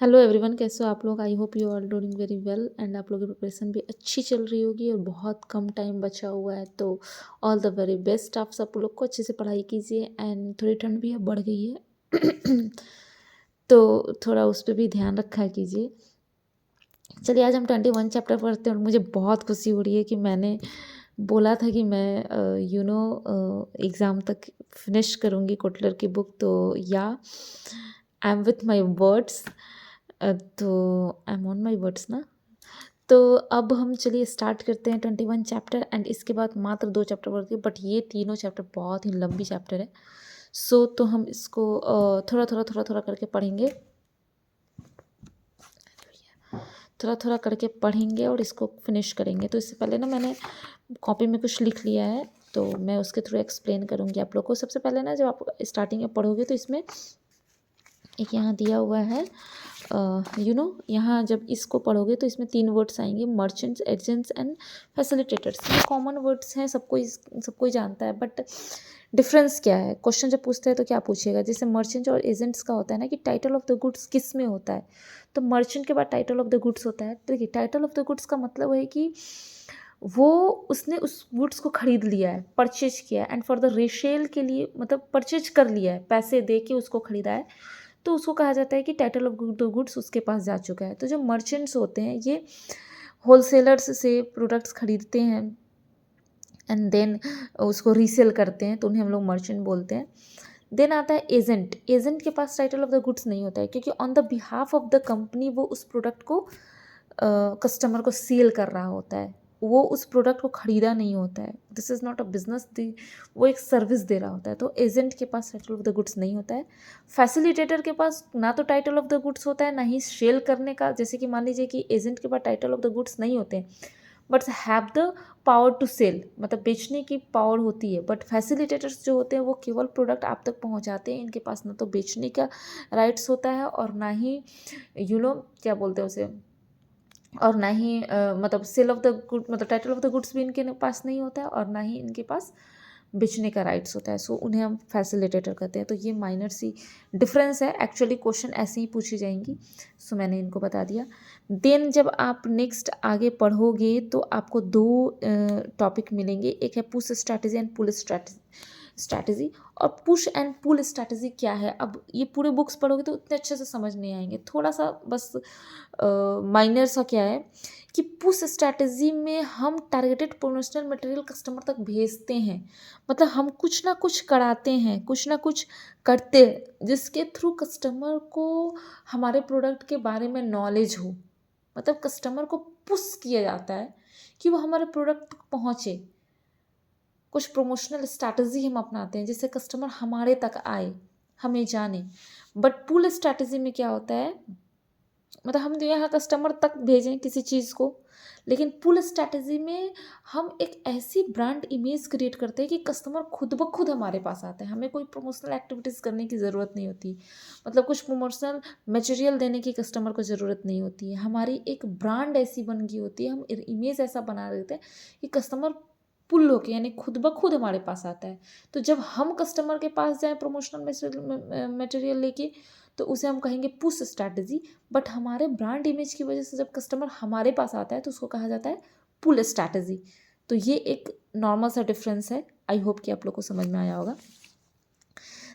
Hello everyone, कैसे हो आप लोग। I hope you all doing very well and आप लोगों की प्रिपरेशन भी अच्छी चल रही होगी और बहुत कम टाइम बचा हुआ है। तो ऑल द वेरी बेस्ट। आप सब लोग को अच्छे से पढ़ाई कीजिए एंड थोड़ी ठंड भी है, बढ़ गई है तो थोड़ा उस पर भी ध्यान रखा कीजिए। चलिए आज हम 21 चैप्टर पढ़ते हैं और मुझे बहुत खुशी हो रही है कि मैंने बोला था कि मैं एग्ज़ाम तक फिनिश करूँगी कोटलर की बुक। तो या I am with my words. तो I am on my words ना। तो अब हम चलिए स्टार्ट करते हैं 21 चैप्टर एंड इसके बाद मात्र 2 चैप्टर पढ़ती है, बट ये तीनों चैप्टर बहुत ही लंबी चैप्टर है। तो हम इसको थोड़ा थोड़ा करके पढ़ेंगे, थोड़ा थोड़ा करके पढ़ेंगे और इसको फिनिश करेंगे। तो इससे पहले ना मैंने कॉपी में कुछ लिख लिया है, तो मैं उसके थ्रू एक्सप्लेन करूँगी आप लोग को। सबसे पहले ना जब आप स्टार्टिंग में पढ़ोगे तो इसमें एक यहाँ दिया हुआ है यहाँ जब इसको पढ़ोगे तो इसमें 3 वर्ड्स आएंगे, मर्चेंट्स, एजेंट्स एंड फैसिलिटेटर्स। ये कॉमन वर्ड्स हैं, सबको ही जानता है, बट डिफरेंस क्या है। क्वेश्चन जब पूछता है तो क्या पूछेगा, जैसे मर्चेंट और एजेंट्स का होता है ना कि टाइटल ऑफ द गुड्स किस में होता है। तो मर्चेंट के बाद टाइटल ऑफ द गुड्स होता है। तो देखिए, टाइटल ऑफ द गुड्स का मतलब है कि वो उसने उस गुड्स को खरीद लिया है, परचेज किया है, एंड फॉर द रेशेल के लिए मतलब परचेज कर लिया है, पैसे दे के उसको खरीदा है, तो उसको कहा जाता है कि टाइटल ऑफ द गुड्स उसके पास जा चुका है। तो जो मर्चेंट्स होते हैं ये होलसेलर्स से प्रोडक्ट्स खरीदते हैं एंड देन उसको रीसेल करते हैं, तो उन्हें हम लोग मर्चेंट बोलते हैं। देन आता है एजेंट। एजेंट के पास टाइटल ऑफ द गुड्स नहीं होता है, क्योंकि on the behalf of the company वो उस प्रोडक्ट को कस्टमर को सेल कर रहा होता है, वो उस प्रोडक्ट को खरीदा नहीं होता है। This is not a business, दी वो एक सर्विस दे रहा होता है। तो एजेंट के पास टाइटल ऑफ द गुड्स नहीं होता है। फैसिलिटेटर के पास ना तो टाइटल ऑफ द गुड्स होता है, ना ही सेल करने का। जैसे कि मान लीजिए कि एजेंट के पास टाइटल ऑफ द गुड्स नहीं होते, but have the power to sell, मतलब बेचने की पावर होती है। बट फैसिलिटेटर्स जो होते हैं वो केवल प्रोडक्ट आप तक पहुंचाते हैं। इनके पास ना तो बेचने का राइट्स होता है और ना ही क्या बोलते हैं उसे, और ना ही मतलब सेल ऑफ द गुड, मतलब टाइटल ऑफ द गुड्स भी इनके पास नहीं होता है और ना ही इनके पास बेचने का राइट्स होता है। सो उन्हें हम फैसिलिटेटर कहते हैं। तो ये माइनर सी डिफरेंस है, एक्चुअली क्वेश्चन ऐसे ही पूछी जाएंगी। सो मैंने इनको बता दिया। देन जब आप नेक्स्ट आगे पढ़ोगे तो आपको 2 टॉपिक मिलेंगे, एक है push strategy and pull strategy. और पुश एंड पुल स्ट्रैटेजी क्या है, अब ये पूरे बुक्स पढ़ोगे तो उतने अच्छे से समझ नहीं आएंगे। थोड़ा सा बस माइनर सा क्या है कि पुश स्ट्रैटेजी में हम टारगेटेड प्रमोशनल मटेरियल कस्टमर तक भेजते हैं, मतलब हम कुछ ना कुछ कराते हैं, कुछ ना कुछ करते हैं जिसके थ्रू कस्टमर को हमारे प्रोडक्ट के बारे में नॉलेज हो। मतलब कस्टमर को पुश किया जाता है कि वो हमारे प्रोडक्ट तक पहुँचे। कुछ प्रमोशनल स्ट्रैटेजी हम अपनाते हैं जिससे कस्टमर हमारे तक आए, हमें जाने। बट पुल स्ट्रैटेजी में क्या होता है, मतलब हम यहाँ कस्टमर तक भेजें किसी चीज़ को, लेकिन पुल स्ट्रैटेजी में हम एक ऐसी ब्रांड इमेज क्रिएट करते हैं कि कस्टमर खुद ब खुद हमारे पास आता है। हमें कोई प्रमोशनल एक्टिविटीज़ करने की ज़रूरत नहीं होती, मतलब कुछ प्रमोशनल मटेरियल देने की कस्टमर को ज़रूरत नहीं होती है। हमारी एक ब्रांड ऐसी बन गई होती है, हम इमेज ऐसा बना देते हैं कि कस्टमर पुल होके यानी खुद ब खुद हमारे पास आता है। तो जब हम कस्टमर के पास जाएँ प्रमोशनल मटेरियल लेके, तो उसे हम कहेंगे पुश स्ट्रैटेजी। बट हमारे ब्रांड इमेज की वजह से जब कस्टमर हमारे पास आता है तो उसको कहा जाता है पुल स्ट्रैटेजी। तो ये एक नॉर्मल सा डिफरेंस है। आई होप कि आप लोग को समझ में आया होगा।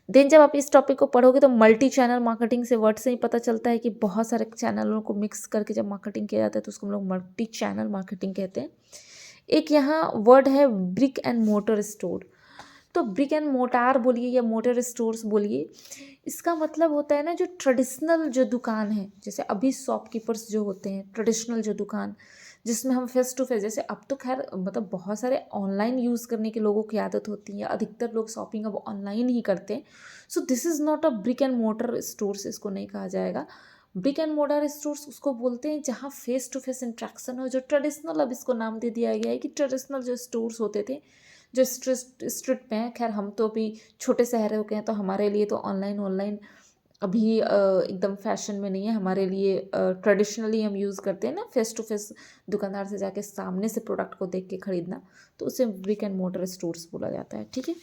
देन जब आप इस टॉपिक को पढ़ोगे तो मल्टी चैनल मार्केटिंग से वर्ड से ही पता चलता है कि बहुत सारे चैनलों को मिक्स करके जब मार्केटिंग किया जाता है तो उसको हम लोग मल्टी चैनल मार्केटिंग कहते हैं। एक यहाँ वर्ड है ब्रिक एंड मोटर स्टोर। तो ब्रिक एंड मोटार बोलिए या मोटर स्टोर्स बोलिए, इसका मतलब होता है ना जो ट्रेडिशनल जो दुकान है, जैसे अभी शॉपकीपर्स जो होते हैं, ट्रेडिशनल जो दुकान जिसमें हम फेस टू फेस, जैसे अब तो खैर मतलब बहुत सारे ऑनलाइन यूज़ करने के लोगों की आदत होती है, अधिकतर लोग शॉपिंग अब ऑनलाइन ही करते हैं। सो this is not a brick and motor stores, इसको नहीं कहा जाएगा। ब्रिक एंड मोटर स्टोर्स उसको बोलते हैं जहाँ फेस टू फेस इंट्रैक्शन हो, जो ट्रेडिशनल, अब इसको नाम दे दिया गया है कि ट्रेडिशनल जो स्टोर्स होते थे जो स्ट्रीट स्ट्रीट पे हैं। खैर हम तो अभी छोटे शहर के हैं तो हमारे लिए तो ऑनलाइन ऑनलाइन अभी एकदम फैशन में नहीं है। हमारे लिए ट्रेडिशनली हम यूज़ करते हैं ना फेस टू फेस, दुकानदार से जाके सामने से प्रोडक्ट को देख के ख़रीदना, तो उसे ब्रिक एंड मोटर स्टोर्स बोला जाता है। ठीक है।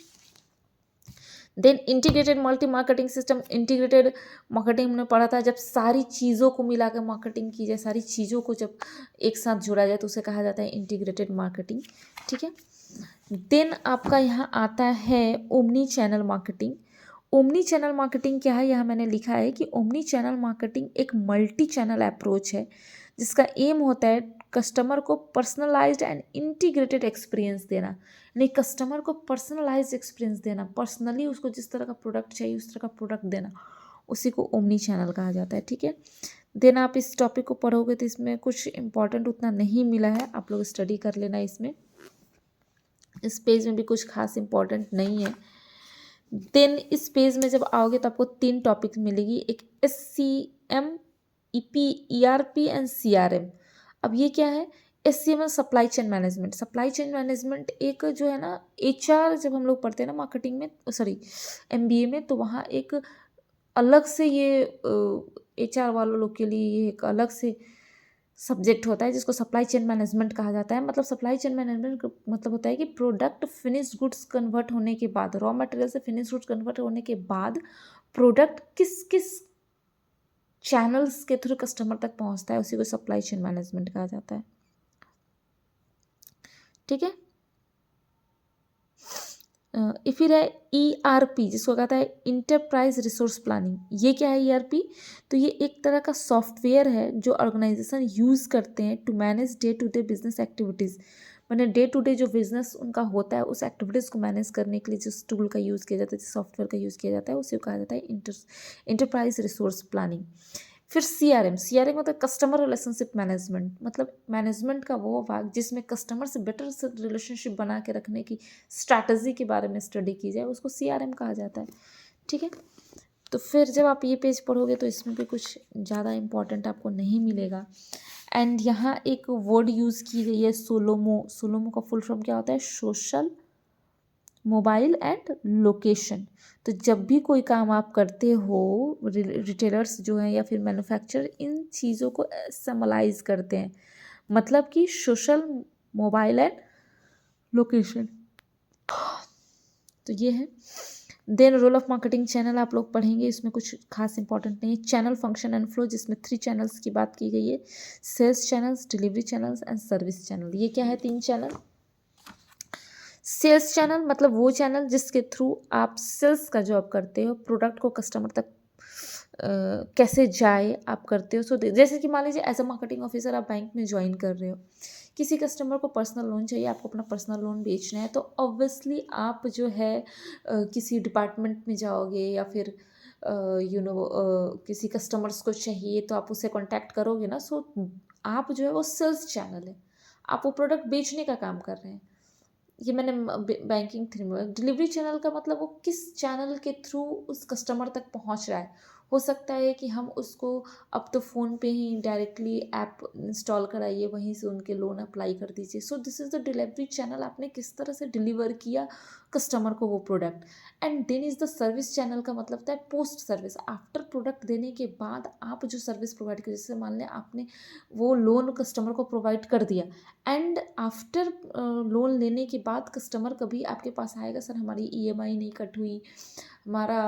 Then integrated multi marketing system, integrated marketing हमने पढ़ा था, जब सारी चीज़ों को मिला कर मार्केटिंग की जाए, सारी चीज़ों को जब एक साथ जोड़ा जाए तो उसे कहा जाता है इंटीग्रेटेड मार्केटिंग, ठीक है। देन आपका यहाँ आता है omni channel marketing. Omni channel marketing क्या है, यहाँ मैंने लिखा है कि ओमनी चैनल मार्केटिंग एक मल्टी चैनल अप्रोच है जिसका एम होता है कस्टमर को पर्सनलाइज्ड एंड इंटीग्रेटेड एक्सपीरियंस देना, यानी कस्टमर को पर्सनलाइज्ड एक्सपीरियंस देना, पर्सनली उसको जिस तरह का प्रोडक्ट चाहिए उस तरह का प्रोडक्ट देना, उसी को ओमनी चैनल कहा जाता है, ठीक है। देन आप इस टॉपिक को पढ़ोगे तो इसमें कुछ इंपॉर्टेंट उतना नहीं मिला है, आप लोग स्टडी कर लेना इसमें, इस पेज में भी कुछ खास इंपॉर्टेंट नहीं है। देन इस पेज में जब आओगे तो आपको 3 टॉपिक मिलेगी, एक SCM, EP, ERP and CRM। अब ये क्या है, SCM supply chain management. Supply chain management एक जो है ना HR जब हम लोग पढ़ते हैं ना मार्केटिंग में, सॉरी MBA में, तो वहाँ एक अलग से ये HR वालों लोग के लिए ये एक अलग से सब्जेक्ट होता है जिसको सप्लाई चेन मैनेजमेंट कहा जाता है। मतलब सप्लाई चेन मैनेजमेंट मतलब होता है कि प्रोडक्ट फिनिश गुड्स कन्वर्ट होने के बाद, रॉ मटेरियल से फिनिश गुड्स कन्वर्ट होने के बाद प्रोडक्ट किस किस चैनल्स के थ्रू कस्टमर तक पहुंचता है, उसी को सप्लाई चेन मैनेजमेंट कहा जाता है, ठीक है। फिर है ERP जिसको कहता है इंटरप्राइज रिसोर्स प्लानिंग। ये क्या है ERP, तो ये एक तरह का सॉफ्टवेयर है जो ऑर्गेनाइजेशन यूज़ करते हैं to manage day to day business activities, मैंने डे टू डे जो बिजनेस उनका होता है उस एक्टिविटीज़ को मैनेज करने के लिए जिस टूल का यूज़ किया जाता है, जिस सॉफ्टवेयर का यूज़ किया जाता है उसे कहा जाता है इंटरप्राइज रिसोर्स प्लानिंग। फिर CRM मतलब कस्टमर रिलेशनशिप मैनेजमेंट, मतलब मैनेजमेंट का वो भाग जिसमें कस्टमर से बेटर रिलेशनशिप बना के रखने की स्ट्रैटेजी के बारे में स्टडी की जाए, उसको CRM कहा जाता है, ठीक है। तो फिर जब आप ये पेज पढ़ोगे तो इसमें भी कुछ ज़्यादा इम्पोर्टेंट आपको नहीं मिलेगा। एंड यहाँ एक वर्ड यूज़ की गई है सोलोमो। सोलोमो का फुल फॉर्म क्या होता है, सोशल, मोबाइल एंड लोकेशन। तो जब भी कोई काम आप करते हो, रिटेलर्स जो हैं या फिर मैन्युफैक्चरर इन चीज़ों को समलाइज करते हैं, मतलब कि सोशल, मोबाइल एंड लोकेशन, तो ये है। Then role of marketing channel आप लोग पढ़ेंगे, इसमें कुछ खास इंपॉर्टेंट नहीं है। चैनल फंक्शन एंड फ्लो जिसमें 3 चैनल्स की बात की गई है, sales channels, delivery channels and service channel. ये क्या है, 3 चैनल। सेल्स चैनल मतलब वो चैनल जिसके थ्रू आप सेल्स का जॉब करते हो, प्रोडक्ट को कस्टमर तक कैसे जाए आप करते हो। सो जैसे कि मान लीजिए एज अ मार्केटिंग ऑफिसर आप बैंक में ज्वाइन कर रहे हो, किसी कस्टमर को पर्सनल लोन चाहिए, आपको अपना पर्सनल लोन बेचना है, तो ऑब्वियसली आप जो है किसी डिपार्टमेंट में जाओगे या फिर किसी कस्टमर्स को चाहिए तो आप उससे कांटेक्ट करोगे ना। सो आप जो है वो सेल्स चैनल है, आप वो प्रोडक्ट बेचने का काम कर रहे हैं। ये मैंने बैंकिंग थ्री में। डिलीवरी चैनल का मतलब वो किस चैनल के थ्रू उस कस्टमर तक पहुंच रहा है। हो सकता है कि हम उसको अब तो फ़ोन पे ही डायरेक्टली ऐप इंस्टॉल कराइए, वहीं से उनके लोन अप्लाई कर दीजिए। So this is the delivery channel, आपने किस तरह से डिलीवर किया कस्टमर को वो product. And then is the service channel का मतलब होता है पोस्ट सर्विस, आफ्टर प्रोडक्ट देने के बाद आप जो सर्विस प्रोवाइड करें, जैसे मान लें आपने वो लोन कस्टमर को प्रोवाइड कर दिया एंड आफ्टर लोन लेने के बाद कस्टमर कभी आपके पास आएगा, सर हमारी EMI नहीं कट हुई, हमारा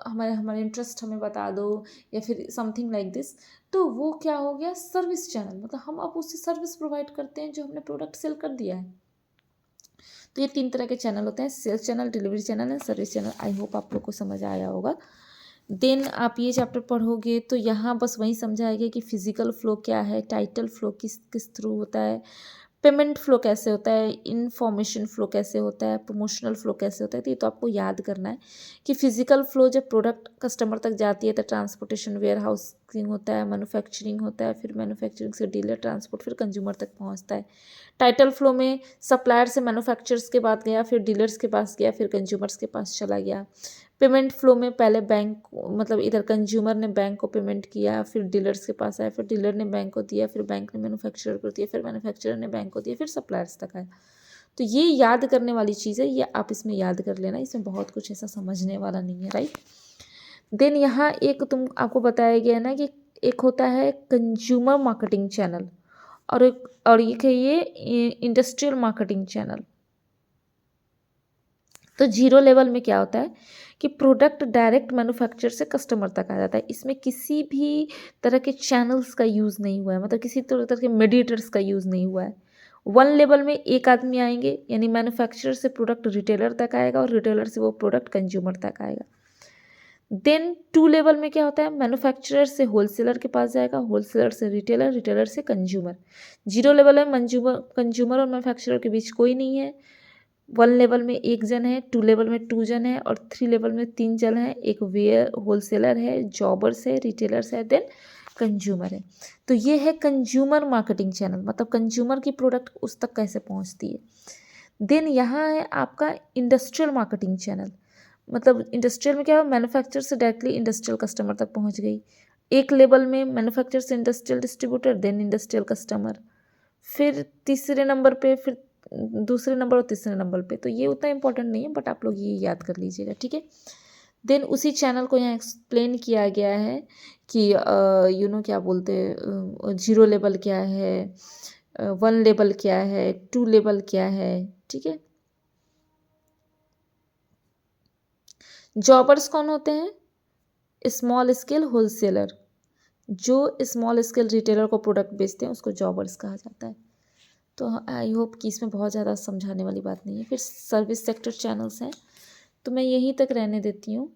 हमारे इंटरेस्ट हमें बता दो, या फिर समथिंग लाइक दिस, तो वो क्या हो गया, सर्विस चैनल। मतलब हम अब उससे सर्विस प्रोवाइड करते हैं जो हमने प्रोडक्ट सेल कर दिया है। तो ये 3 तरह के चैनल होते हैं, sales channel, delivery channel and service channel. I hope आप लोग को समझ आया होगा। देन आप ये चैप्टर पढ़ोगे तो यहाँ बस वही समझाया गया कि फिजिकल फ्लो क्या है, टाइटल फ्लो किस किस थ्रू होता है, पेमेंट फ्लो कैसे होता है, इन्फॉर्मेशन फ्लो कैसे होता है, प्रमोशनल फ्लो कैसे होता है। तो ये तो आपको याद करना है कि फिजिकल फ्लो जब प्रोडक्ट कस्टमर तक जाती है तो ट्रांसपोर्टेशन, वेयर हाउसिंग होता है, मैन्युफैक्चरिंग होता है, फिर मैन्युफैक्चरिंग से डीलर, ट्रांसपोर्ट, फिर कंज्यूमर तक पहुंचता है। टाइटल फ्लो में सप्लायर से मैन्युफैक्चरर्स के पास गया, फिर डीलर्स के पास गया, फिर कंज्यूमर्स के पास चला गया। पेमेंट फ्लो में पहले बैंक, मतलब इधर कंज्यूमर ने बैंक को पेमेंट किया, फिर डीलर्स के पास आया, फिर डीलर ने बैंक को दिया, फिर बैंक ने मैन्युफैक्चरर को दिया, फिर मैन्युफैक्चरर ने बैंक को दिया, फिर सप्लायर्स तक आया। तो ये याद करने वाली चीज़ है, ये आप इसमें याद कर लेना, इसमें बहुत कुछ ऐसा समझने वाला नहीं है, राइट। देन यहाँ एक आपको बताया गया है ना कि एक होता है कंज्यूमर मार्केटिंग चैनल और एक है ये इंडस्ट्रियल मार्केटिंग चैनल। तो जीरो लेवल में क्या होता है कि प्रोडक्ट डायरेक्ट मैन्युफैक्चर से कस्टमर तक आ जाता है। इसमें किसी भी तरह के चैनल्स का यूज़ नहीं हुआ है, मतलब किसी तरह के मेडिएटर्स का यूज़ नहीं हुआ है। वन लेवल में एक आदमी आएंगे, यानी मैन्युफैक्चरर से प्रोडक्ट रिटेलर तक आएगा और रिटेलर से वो प्रोडक्ट कंज्यूमर तक आएगा। देन टू लेवल में क्या होता है, मैन्युफैक्चरर से होलसेलर के पास जाएगा, होलसेलर से रिटेलर, रिटेलर से कंज्यूमर। जीरो लेवल में कंज्यूमर और मैन्युफैक्चरर के बीच कोई नहीं है। वन लेवल में एक जन है, टू लेवल में टू जन है और थ्री लेवल में तीन जन है। एक वेयर होलसेलर है, जॉबर्स है, रिटेलर्स है, देन कंज्यूमर है। तो ये है कंज्यूमर मार्केटिंग चैनल, मतलब कंज्यूमर की प्रोडक्ट उस तक कैसे पहुंचती है। देन यहाँ है आपका इंडस्ट्रियल मार्केटिंग चैनल, मतलब इंडस्ट्रियल में क्या है, मैन्युफैक्चर से डायरेक्टली इंडस्ट्रियल कस्टमर तक पहुंच गई। एक लेवल में मैन्युफैक्चर से industrial distributor, then industrial customer, फिर तीसरे नंबर पे, फिर दूसरे नंबर और तीसरे नंबर पे। तो ये उतना इंपॉर्टेंट नहीं है, बट आप लोग ये याद कर लीजिएगा, ठीक है। देन उसी चैनल को यहाँ एक्सप्लेन किया गया है कि क्या बोलते हैं, जीरो लेवल क्या है, वन लेवल क्या है, टू लेवल क्या है, ठीक है। जॉबर्स कौन होते हैं, स्मॉल स्केल होलसेलर। जो स्मॉल स्केल रिटेलर को प्रोडक्ट बेचते हैं उसको जॉबर्स कहा जाता है। तो आई होप कि इसमें बहुत ज़्यादा समझाने वाली बात नहीं है। फिर सर्विस सेक्टर चैनल्स हैं, तो मैं यहीं तक रहने देती हूँ,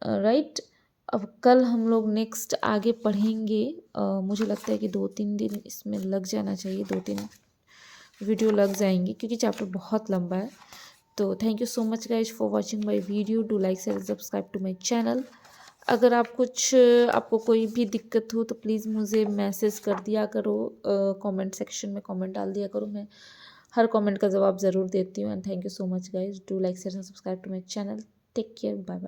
राइट। अब कल हम लोग नेक्स्ट आगे पढ़ेंगे। मुझे लगता है कि 2-3 दिन इसमें लग जाना चाहिए, 2-3 वीडियो लग जाएंगी क्योंकि चैप्टर बहुत लंबा है। तो thank you so much guys for watching my video. Do like share subscribe to my channel. अगर आपको कोई भी दिक्कत हो तो प्लीज़ मुझे मैसेज कर दिया करो, कमेंट सेक्शन में कमेंट डाल दिया करो, मैं हर कमेंट का जवाब ज़रूर देती हूँ। And thank you so much guys, do like share subscribe to my channel. Take care, bye bye.